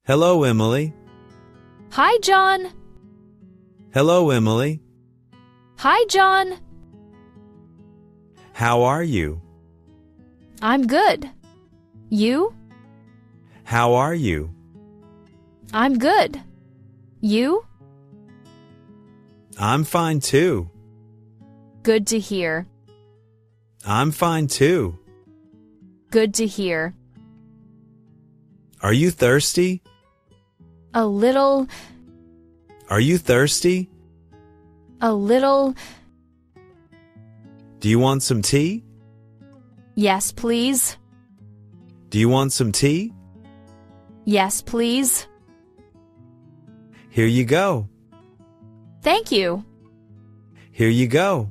Hello, Emily. Hi, John. Hello, Emily. Hi, John. How are you? I'm good. You? How are you? I'm good. You? I'm fine too. Good to hear. I'm fine too. Good to hear. Are you thirsty? A little. Are you thirsty? A little. Do you want some tea? Yes, please. Do you want some tea? Yes, please. Here you go. Thank you. Here you go.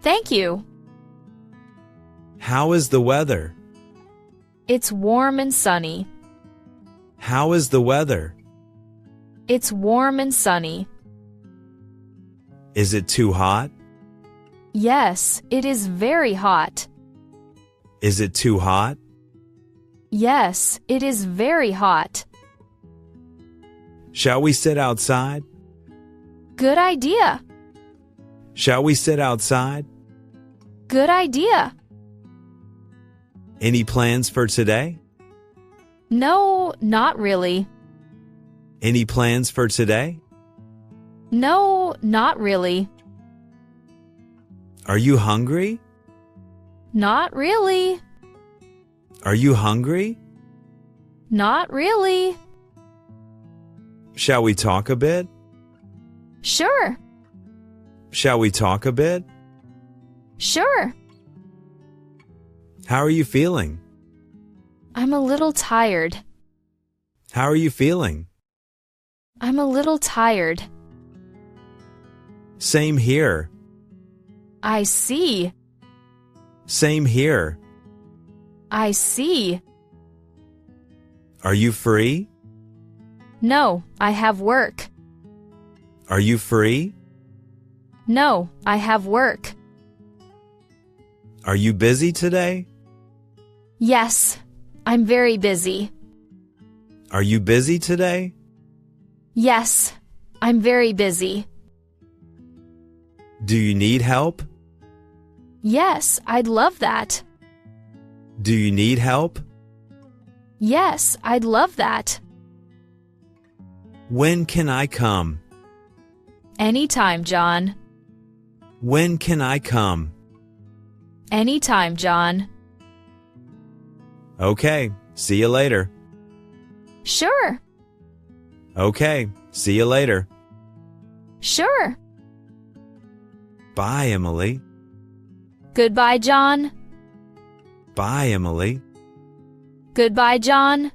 Thank you. How is the weather? It's warm and sunny. How is the weather? It's warm and sunny. Is it too hot? Yes, it is very hot. Is it too hot? Yes, it is very hot. Shall we sit outside? Good idea. Shall we sit outside? Good idea. Any plans for today? No, not really. Any plans for today? No, not really. Are you hungry? Not really. Are you hungry? Not really. Shall we talk a bit? Sure. Shall we talk a bit? Sure. How are you feeling? I'm a little tired. How are you feeling? I'm a little tired. Same here. I see. Same here. I see. Are you free? No, I have work. Are you free? No, I have work. Are you busy today? Yes, I'm very busy. Are you busy today? Yes, I'm very busy. Do you need help? Yes, I'd love that. Do you need help? Yes, I'd love that. When can I come? Anytime, John. When can I come? Anytime, John. Okay, see you later. Sure. Okay, see you later. Sure. Bye, Emily. Goodbye, John. Bye, Emily. Goodbye, John.